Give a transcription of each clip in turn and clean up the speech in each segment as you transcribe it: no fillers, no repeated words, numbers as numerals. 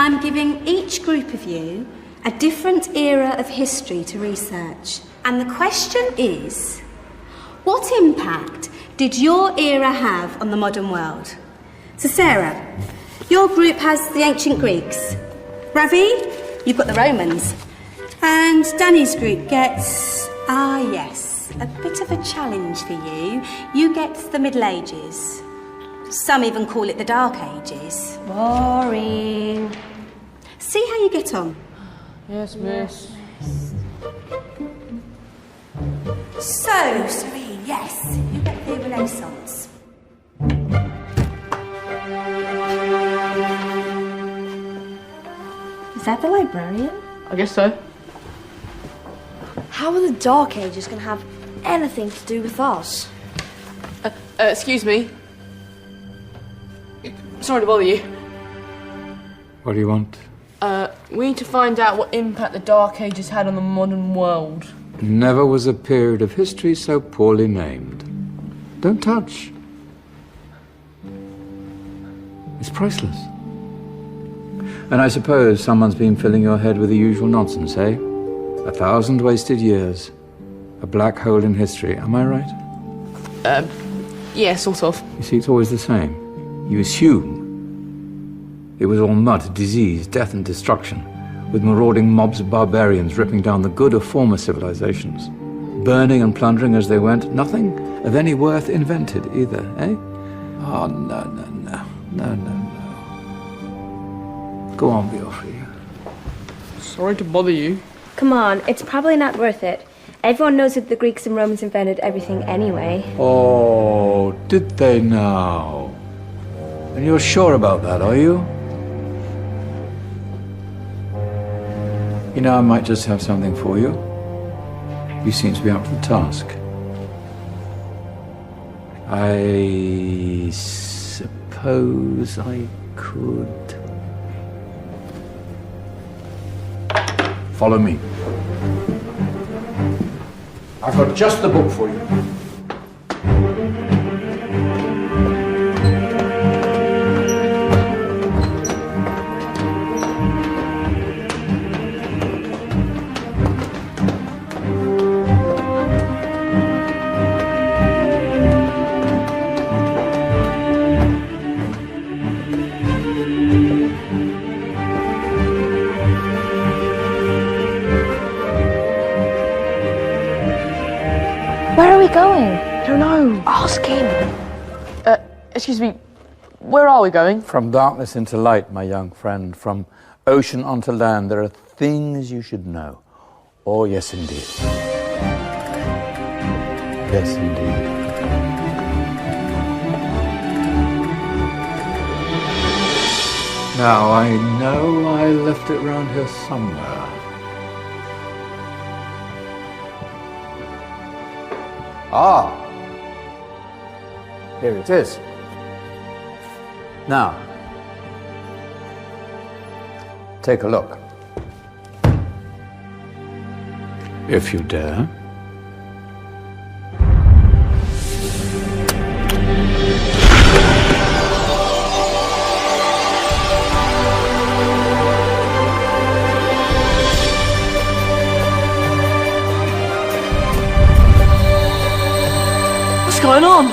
I'm giving each group of you a different era of history to research. And the question is, what impact did your era have on the modern world? So Sarah, your group has the ancient Greeks. Ravi, you've got the Romans. And Danny's group gets, yes, a bit of a challenge for you. You get the Middle Ages. Some even call it the Dark Ages. Boring. See how you get on. Yes, miss. So, Serene, yes, you get the Renaissance. Is that the librarian? I guess so. How are the Dark Ages going to have anything to do with us? Excuse me. Sorry to bother you. What do you want? We need to find out what impact the Dark Ages had on the modern world. Never was a period of history so poorly named. Don't touch. It's priceless. And I suppose someone's been filling your head with the usual nonsense, eh? 1,000 wasted years. A black hole in history, am I right? Yeah, sort of. You see, it's always the same. You assume it was all mud, disease, death and destruction, with marauding mobs of barbarians ripping down the good of former civilizations, burning and plundering as they went, nothing of any worth invented either, eh? Oh, no. Go on, Beofrey. Sorry to bother you. Come on, it's probably not worth it. Everyone knows that the Greeks and Romans invented everything anyway. Oh, did they now? And you're sure about that, are you? You know, I might just have something for you. You seem to be up to the task. I suppose I could... Follow me. I've got just the book for you. Where are we going? Don't know. Ask him. Excuse me. Where are we going? From darkness into light, my young friend. From ocean onto land, there are things you should know. Oh, yes, indeed. Yes, indeed. Now, I know I left it round here somewhere. Ah, here it is. Now, take a look. If you dare. What's going on?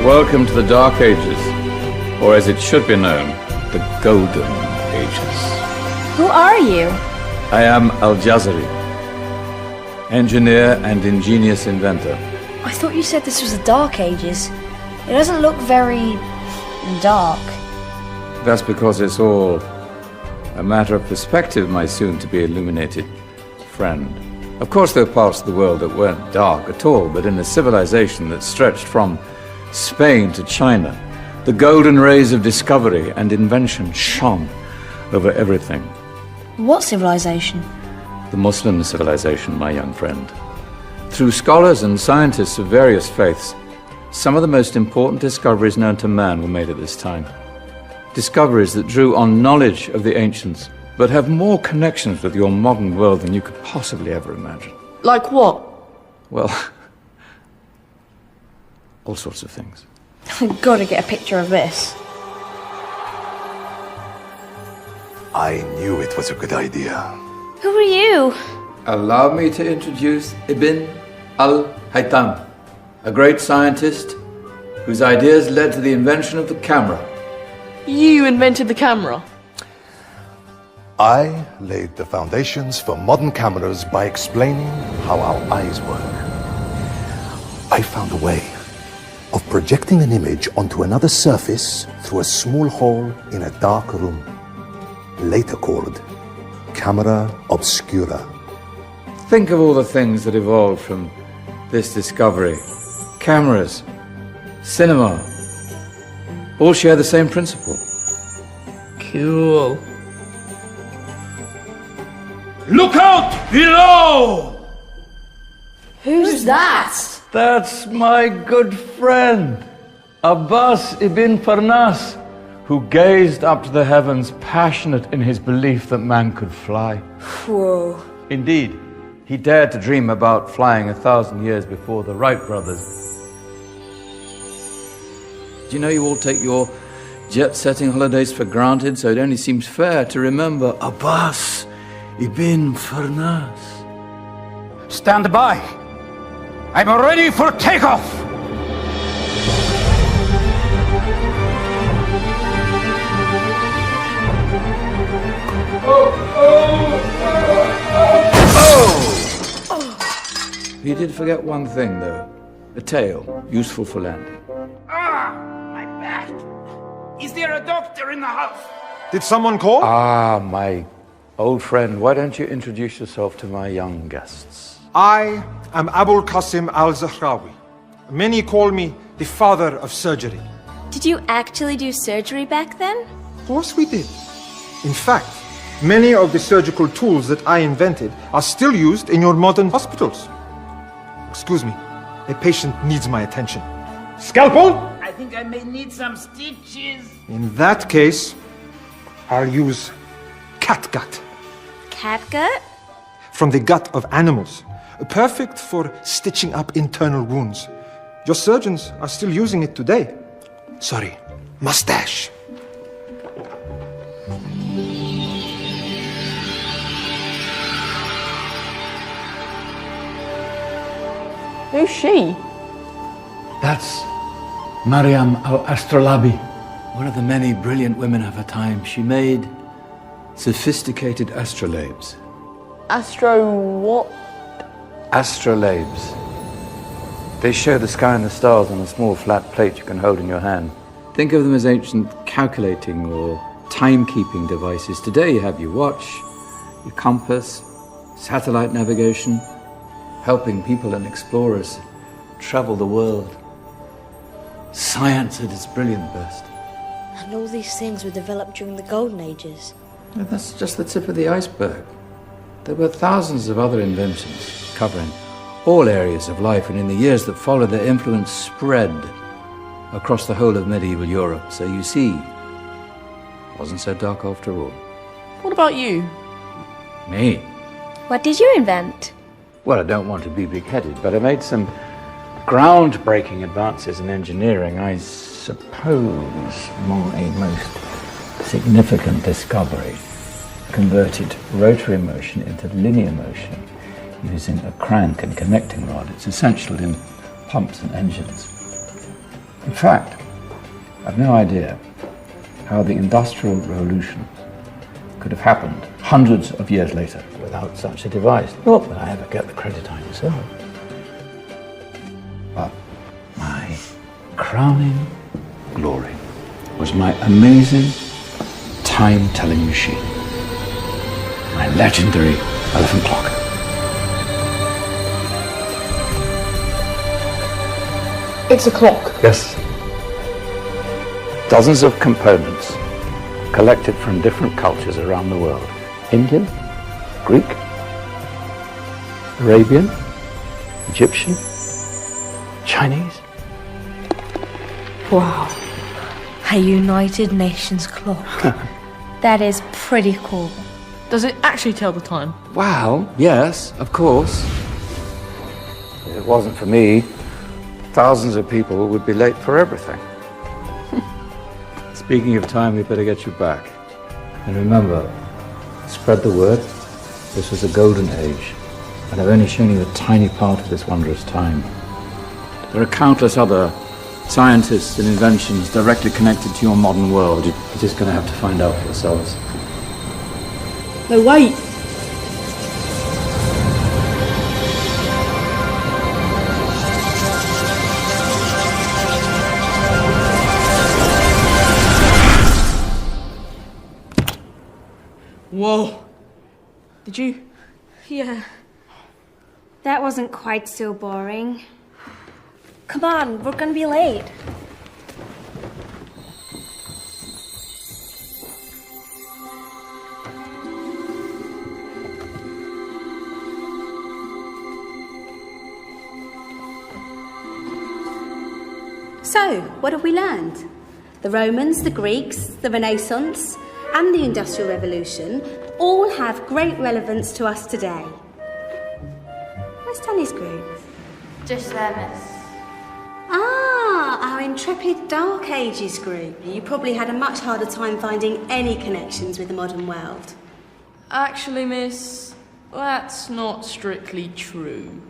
Welcome to the Dark Ages, or as it should be known, the Golden Ages. Who are you? I am Al-Jazari, engineer and ingenious inventor. I thought you said this was the Dark Ages. It doesn't look very... dark. That's because it's all a matter of perspective, my soon-to-be illuminated friend. Of course, there are parts of the world that weren't dark at all, but in a civilization that stretched from Spain to China, the golden rays of discovery and invention shone over everything. What civilization? The Muslim civilization, my young friend. Through scholars and scientists of various faiths, some of the most important discoveries known to man were made at this time. Discoveries that drew on knowledge of the ancients, but have more connections with your modern world than you could possibly ever imagine. Like what? Well, all sorts of things. I've got to get a picture of this. I knew it was a good idea. Who are you? Allow me to introduce Ibn al-Haytham, a great scientist whose ideas led to the invention of the camera. You invented the camera. I laid the foundations for modern cameras by explaining how our eyes work. I found a way of projecting an image onto another surface through a small hole in a dark room, later called camera obscura. Think of all the things that evolved from this discovery. Cameras, cinema, all share the same principle. Cool. Look out below! Who's that? That's my good friend, Abbas ibn Farnas, who gazed up to the heavens, passionate in his belief that man could fly. Whoa. Indeed, he dared to dream about flying 1,000 years before the Wright brothers. Do you know you all take your jet-setting holidays for granted, so it only seems fair to remember Abbas ibn Farnas. Stand by. I'm ready for takeoff. You did forget one thing, though. A tail, useful for landing. Ah, my back. Is there a doctor in the house? Did someone call? Ah, my old friend, why don't you introduce yourself to my young guests? I am Abul Qasim al-Zahrawi. Many call me the father of surgery. Did you actually do surgery back then? Of course we did. In fact, many of the surgical tools that I invented are still used in your modern hospitals. Excuse me, a patient needs my attention. Scalpel? I think I may need some stitches. In that case, I'll use catgut. Catgut? From the gut of animals. Perfect for stitching up internal wounds. Your surgeons are still using it today. Sorry, mustache. Who's she? That's Maryam al-Astrolabi, one of the many brilliant women of her time. She made sophisticated astrolabes. Astro what? Astrolabes. They show the sky and the stars on a small flat plate you can hold in your hand. Think of them as ancient calculating or timekeeping devices. Today you have your watch, your compass, satellite navigation, helping people and explorers travel the world. Science at its brilliant best. And all these things were developed during the Golden Ages. And that's just the tip of the iceberg. There were thousands of other inventions covering all areas of life, and in the years that followed, their influence spread across the whole of medieval Europe. So you see, it wasn't so dark after all. What about you? Me? What did you invent? Well, I don't want to be big-headed, but I made some groundbreaking advances in engineering. I suppose my most significant discovery converted rotary motion into linear motion using a crank and connecting rod. It's essential in pumps and engines. In fact, I've no idea how the Industrial Revolution could have happened hundreds of years later without such a device. Not that I ever get the credit I deserve. But my crowning glory was my amazing time-telling machine. My legendary elephant clock. It's a clock. Yes. Dozens of components collected from different cultures around the world. Indian, Greek, Arabian, Egyptian, Chinese. Wow. A United Nations clock. That is pretty cool. Does it actually tell the time? Well, yes, of course. If it wasn't for me, thousands of people would be late for everything. Speaking of time, we better get you back. And remember, Spread the word. This was a golden age, and I've only shown you a tiny part of this wondrous time. There are countless other scientists and inventions directly connected to your modern world. You're just going to have to find out for yourselves. No, wait! Whoa! Did you? Yeah. That wasn't quite so boring. Come on, we're gonna be late. So, what have we learned? The Romans, the Greeks, the Renaissance, and the Industrial Revolution all have great relevance to us today. Where's Danny's group? Just there, miss. Ah, our intrepid Dark Ages group. You probably had a much harder time finding any connections with the modern world. Actually, miss, that's not strictly true.